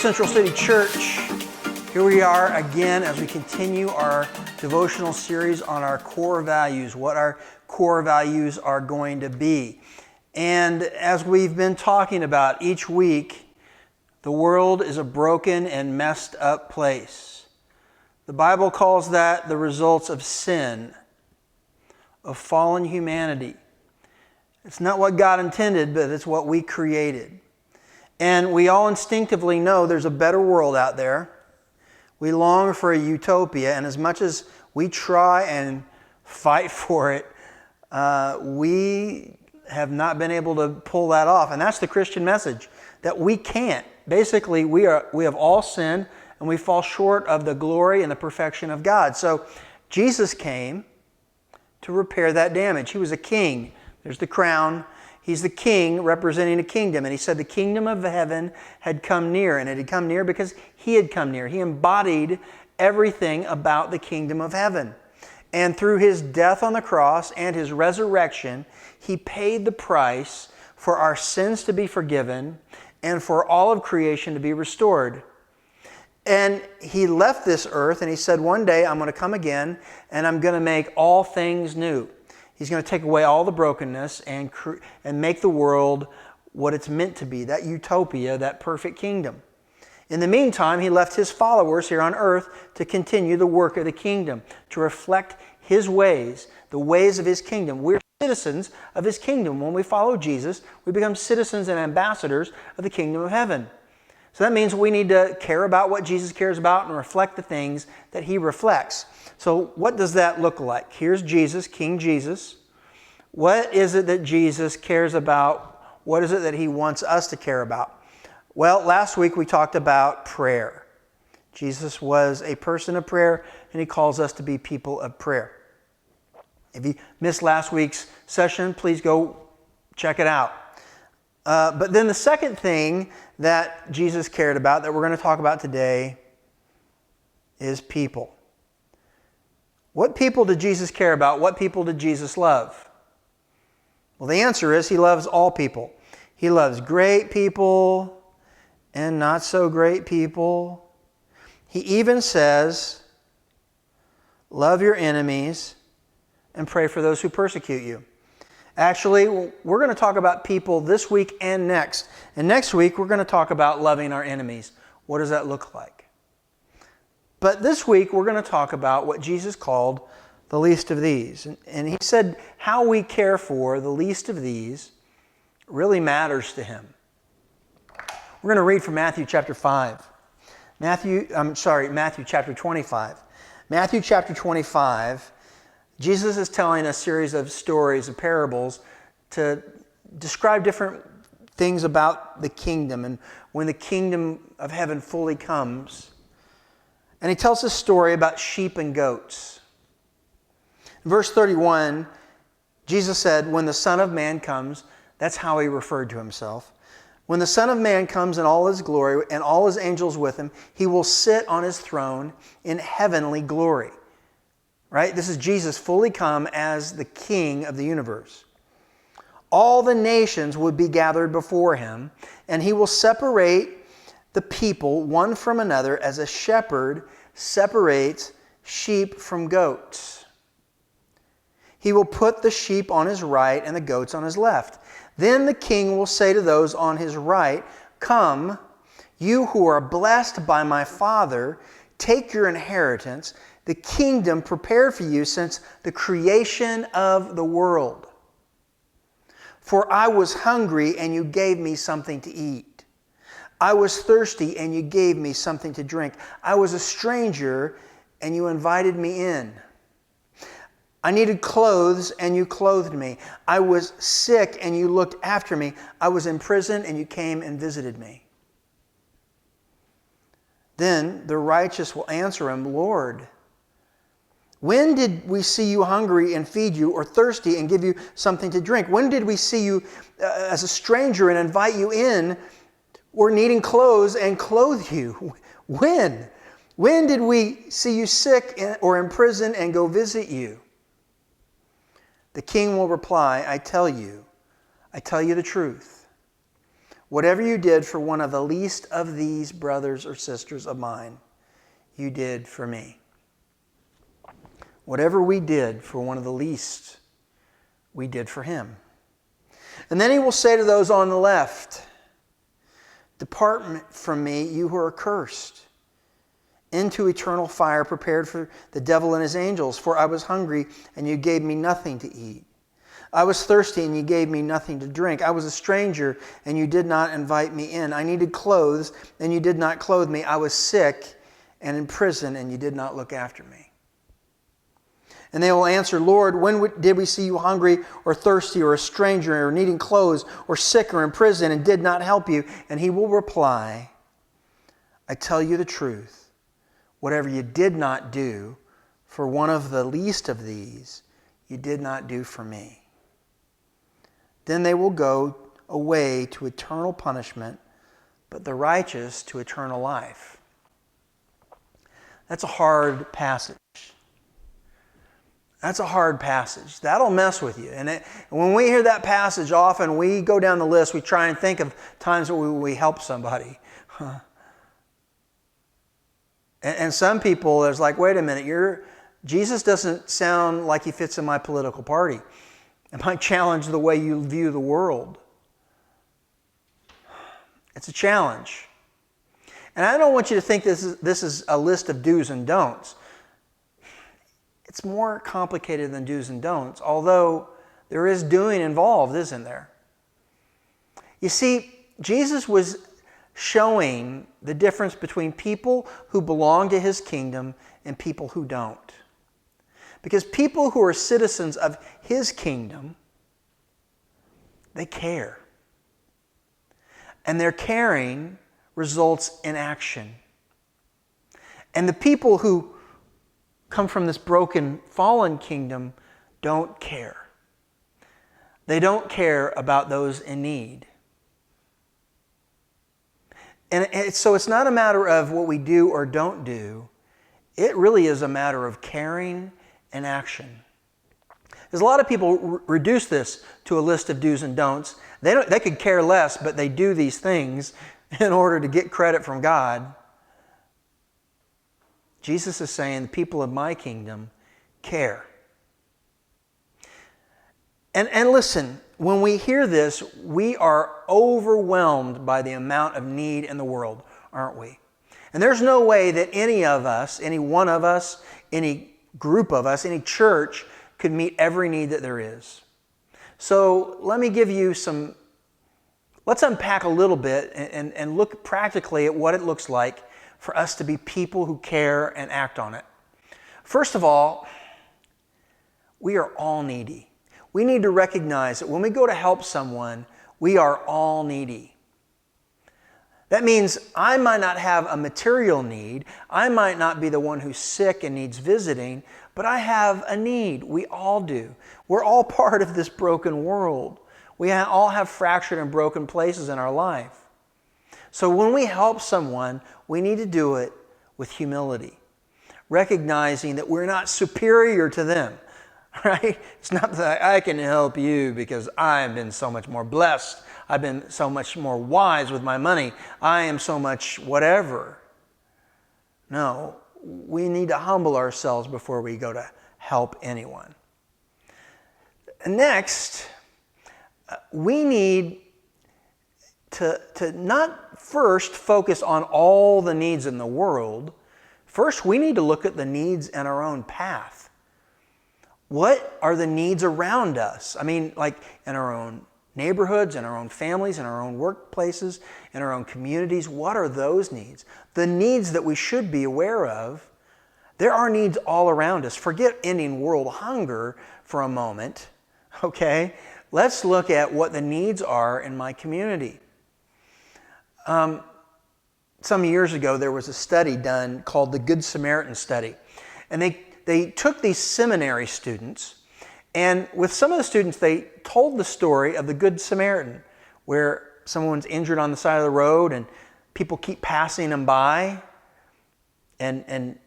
Central City Church. Here we are again as we continue our devotional series on our core values, what our core values are going to be. And as we've been talking about each week, the world is a broken and messed up place. The Bible calls that the results of sin, of fallen humanity. It's not what God intended, but it's what we created. And we all instinctively know there's a better world out there. We long for a utopia, and as much as we try and fight for it, we have not been able to pull that off. And that's the Christian message, that we can't. Basically, we have all sinned, and we fall short of the glory and the perfection of God. So Jesus came to repair that damage. He was a king. There's the crown. He's the king representing a kingdom. And he said the kingdom of heaven had come near. And it had come near because he had come near. He embodied everything about the kingdom of heaven. And through his death on the cross and his resurrection, he paid the price for our sins to be forgiven and for all of creation to be restored. And he left this earth and he said, one day I'm going to come again and I'm going to make all things new. He's going to take away all the brokenness and make the world what it's meant to be, that utopia, that perfect kingdom. In the meantime, he left his followers here on earth to continue the work of the kingdom, to reflect his ways, the ways of his kingdom. We're citizens of his kingdom. When we follow Jesus, we become citizens and ambassadors of the kingdom of heaven. So that means we need to care about what Jesus cares about and reflect the things that he reflects. So what does that look like? Here's Jesus, King Jesus. What is it that Jesus cares about? What is it that he wants us to care about? Well, last week we talked about prayer. Jesus was a person of prayer, and he calls us to be people of prayer. If you missed last week's session, please go check it out. But then the second thing that Jesus cared about, that we're going to talk about today, is people. What people did Jesus care about? What people did Jesus love? Well, the answer is he loves all people. He loves great people and not so great people. He even says, love your enemies and pray for those who persecute you. Actually, we're going to talk about people this week and next. And next week, we're going to talk about loving our enemies. What does that look like? But this week, we're going to talk about what Jesus called the least of these. And he said how we care for the least of these really matters to him. We're going to read from Matthew chapter 5. Matthew chapter 25. Matthew chapter 25, Jesus is telling a series of stories, of parables, to describe different things about the kingdom and when the kingdom of heaven fully comes. And he tells this story about sheep and goats. In verse 31, Jesus said, when the Son of Man comes, that's how he referred to himself. When the Son of Man comes in all his glory and all his angels with him, he will sit on his throne in heavenly glory. Right? This is Jesus fully come as the King of the universe. All the nations would be gathered before him, and he will separate the people one from another as a shepherd separates sheep from goats. He will put the sheep on his right and the goats on his left. Then the king will say to those on his right, come, you who are blessed by my Father, take your inheritance, the kingdom prepared for you since the creation of the world. For I was hungry, and you gave me something to eat. I was thirsty, and you gave me something to drink. I was a stranger, and you invited me in. I needed clothes, and you clothed me. I was sick, and you looked after me. I was in prison, and you came and visited me. Then the righteous will answer him, Lord, when did we see you hungry and feed you, or thirsty and give you something to drink? When did we see you as a stranger and invite you in, or needing clothes and clothe you? When? When did we see you sick or in prison and go visit you? The king will reply, I tell you the truth. Whatever you did for one of the least of these brothers or sisters of mine, you did for me. Whatever we did for one of the least, we did for him. And then he will say to those on the left, depart from me, you who are cursed, into eternal fire prepared for the devil and his angels. For I was hungry, and you gave me nothing to eat. I was thirsty, and you gave me nothing to drink. I was a stranger, and you did not invite me in. I needed clothes, and you did not clothe me. I was sick and in prison, and you did not look after me. And they will answer, Lord, when did we see you hungry or thirsty or a stranger or needing clothes or sick or in prison and did not help you? And he will reply, I tell you the truth. Whatever you did not do for one of the least of these, you did not do for me. Then they will go away to eternal punishment, but the righteous to eternal life. That's a hard passage. That's a hard passage. That'll mess with you. And when we hear that passage, often we go down the list, we try and think of times when we help somebody. And some people, there's like, wait a minute, Jesus doesn't sound like he fits in my political party. It might challenge the way you view the world. It's a challenge. And I don't want you to think this is a list of do's and don'ts. It's more complicated than do's and don'ts, although there is doing involved, isn't there? You see, Jesus was showing the difference between people who belong to his kingdom and people who don't. Because people who are citizens of his kingdom, they care. And their caring results in action. And the people who come from this broken, fallen kingdom don't care. They don't care about those in need. And so it's not a matter of what we do or don't do. It really is a matter of caring and action. There's a lot of people reduce this to a list of do's and don'ts. They could care less, but they do these things in order to get credit from God. Jesus is saying the people of my kingdom care. And listen, when we hear this, we are overwhelmed by the amount of need in the world, aren't we? And there's no way that any of us, any one of us, any group of us, any church could meet every need that there is. So let me give you let's unpack a little bit and look practically at what it looks like for us to be people who care and act on it. First of all, we are all needy. We need to recognize that when we go to help someone, we are all needy. That means I might not have a material need. I might not be the one who's sick and needs visiting, but I have a need. We all do. We're all part of this broken world. We all have fractured and broken places in our life. So when we help someone, we need to do it with humility, recognizing that we're not superior to them, right? It's not that I can help you because I've been so much more blessed. I've been so much more wise with my money. I am so much whatever. No, we need to humble ourselves before we go to help anyone. Next, we need to not first focus on all the needs in the world. First, we need to look at the needs in our own path. What are the needs around us? I mean, like in our own neighborhoods, in our own families, in our own workplaces, in our own communities. What are those needs? The needs that we should be aware of. There are needs all around us. Forget ending world hunger for a moment, okay? Let's look at what the needs are in my community. Some years ago, there was a study done called the Good Samaritan Study. And they took these seminary students, and with some of the students, they told the story of the Good Samaritan, where someone's injured on the side of the road and people keep passing them by and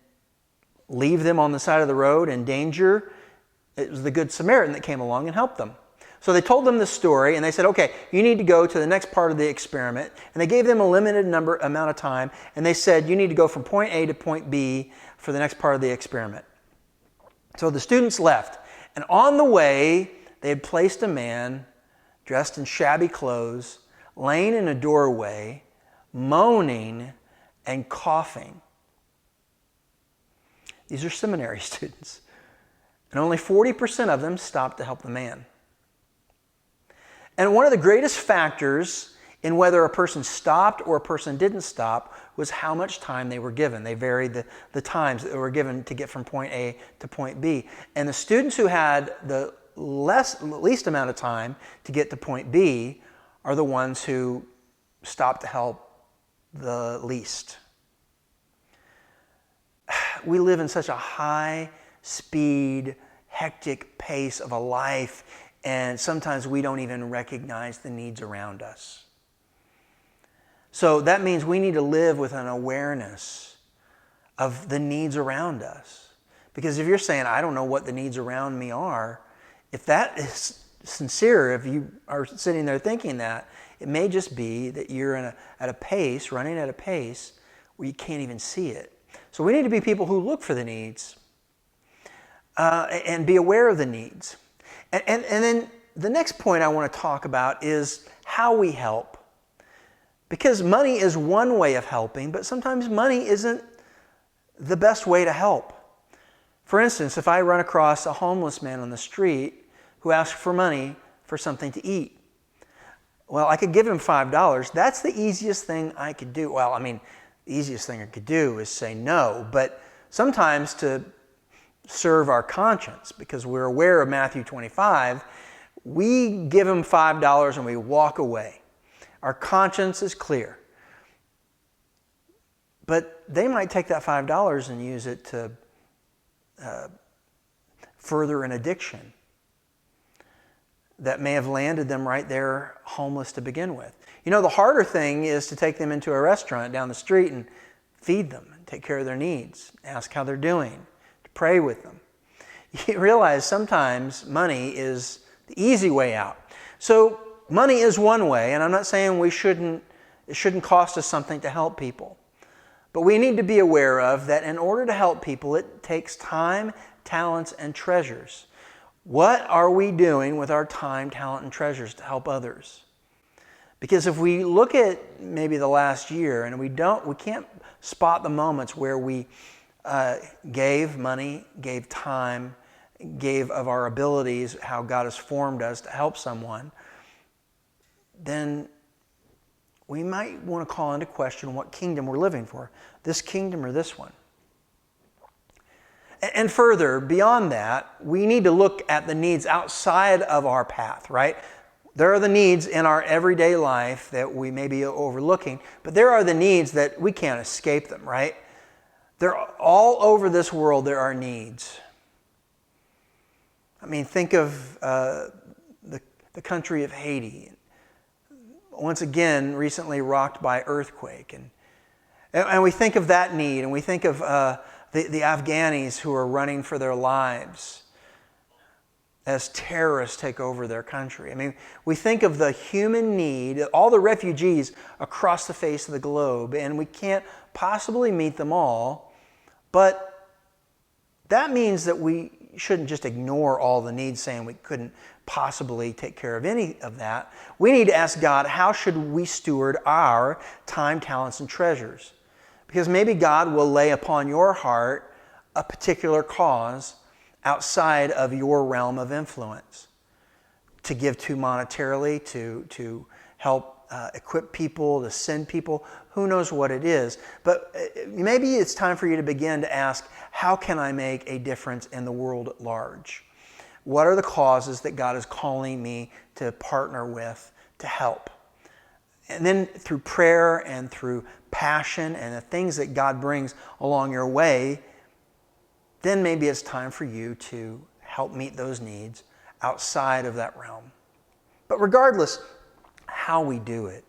leave them on the side of the road in danger. It was the Good Samaritan that came along and helped them. So they told them the story, and they said, okay, you need to go to the next part of the experiment. And they gave them a limited amount of time, and they said, you need to go from point A to point B for the next part of the experiment. So the students left, and on the way, they had placed a man dressed in shabby clothes, laying in a doorway, moaning and coughing. These are seminary students. And only 40% of them stopped to help the man. And one of the greatest factors in whether a person stopped or a person didn't stop was how much time they were given. They varied the times that they were given to get from point A to point B. And the students who had the least amount of time to get to point B are the ones who stopped to help the least. We live in such a high-speed, hectic pace of a life, and sometimes we don't even recognize the needs around us. So that means we need to live with an awareness of the needs around us. Because if you're saying, I don't know what the needs around me are, if that is sincere, if you are sitting there thinking that, it may just be that you're running at a pace where you can't even see it. So we need to be people who look for the needs and be aware of the needs. And then the next point I want to talk about is how we help. Because money is one way of helping, but sometimes money isn't the best way to help. For instance, if I run across a homeless man on the street who asks for money for something to eat, well, I could give him $5. That's the easiest thing I could do. Well, I mean, the easiest thing I could do is say no, but sometimes to serve our conscience, because we're aware of Matthew 25, we give him $5 and we walk away. Our conscience is clear. But they might take that $5 and use it to further an addiction that may have landed them right there homeless to begin with. You know, the harder thing is to take them into a restaurant down the street and feed them and take care of their needs, ask how they're doing, to pray with them. You realize sometimes money is the easy way out. So money is one way, and I'm not saying it shouldn't cost us something to help people. But we need to be aware of that in order to help people, it takes time, talents, and treasures. What are we doing with our time, talent, and treasures to help others? Because if we look at maybe the last year and we can't spot the moments where we gave money, gave time, gave of our abilities, how God has formed us to help someone, then we might want to call into question what kingdom we're living for, this kingdom or this one. And further, beyond that, we need to look at the needs outside of our path, right? There are the needs in our everyday life that we may be overlooking, but there are the needs that we can't escape them, right? They're all over this world, there are needs. I mean, think of the country of Haiti. Once again, recently rocked by earthquake. And we think of that need, and we think of the Afghanis who are running for their lives as terrorists take over their country. I mean, we think of the human need, all the refugees across the face of the globe, and we can't possibly meet them all, but that means that we shouldn't just ignore all the needs, saying we couldn't possibly take care of any of that. We need to ask God, how should we steward our time, talents, and treasures? Because maybe God will lay upon your heart a particular cause outside of your realm of influence to give to monetarily, to help equip people, to send people. Who knows what it is? But maybe it's time for you to begin to ask, how can I make a difference in the world at large? What are the causes that God is calling me to partner with to help? And then through prayer and through passion and the things that God brings along your way, then maybe it's time for you to help meet those needs outside of that realm. But regardless how we do it,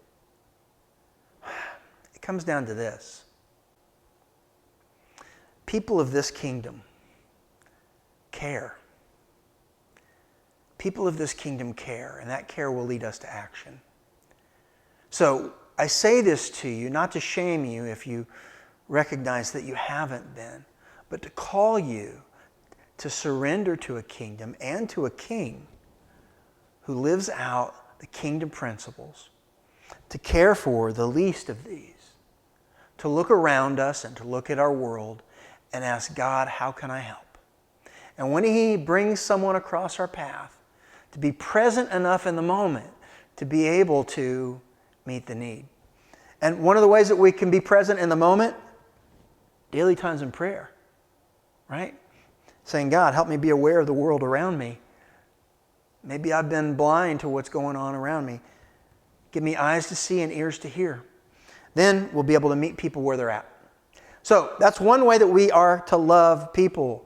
it comes down to this. People of this kingdom care. People of this kingdom care, and that care will lead us to action. So I say this to you, not to shame you if you recognize that you haven't been, but to call you to surrender to a kingdom and to a king who lives out the kingdom principles, to care for the least of these, to look around us and to look at our world and ask God, how can I help? And when He brings someone across our path, to be present enough in the moment to be able to meet the need. And one of the ways that we can be present in the moment, daily times in prayer, right? Saying, God, help me be aware of the world around me. Maybe I've been blind to what's going on around me. Give me eyes to see and ears to hear. Then we'll be able to meet people where they're at. So that's one way that we are to love people.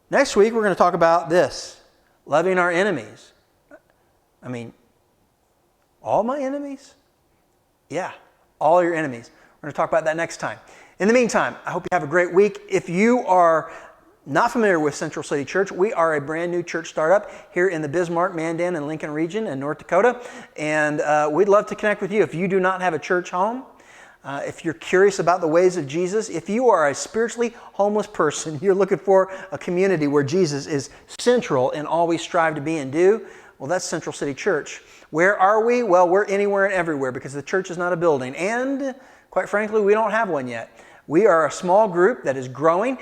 Next week, we're going to talk about this, loving our enemies. I mean, all my enemies? Yeah, all your enemies. We're going to talk about that next time. In the meantime, I hope you have a great week. If you are not familiar with Central City Church, we are a brand new church startup here in the Bismarck, Mandan, and Lincoln region in North Dakota. And we'd love to connect with you. If you do not have a church home, if you're curious about the ways of Jesus, if you are a spiritually homeless person, you're looking for a community where Jesus is central in all we strive to be and do, well, that's Central City Church. Where are we? Well, we're anywhere and everywhere because the church is not a building. And quite frankly, we don't have one yet. We are a small group that is growing.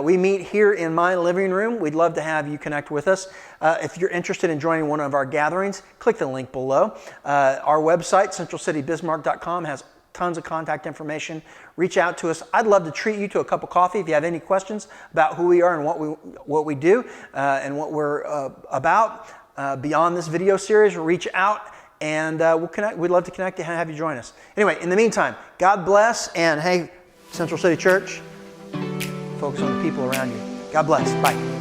We meet here in my living room. We'd love to have you connect with us. If you're interested in joining one of our gatherings, click the link below. Our website, centralcitybismarck.com, has tons of contact information. Reach out to us. I'd love to treat you to a cup of coffee if you have any questions about who we are and what we do and what we're about. Beyond this video series, reach out and we'll connect. We'd love to connect and have you join us. Anyway, in the meantime, God bless, and hey, Central City Church, focus on the people around you. God bless. Bye.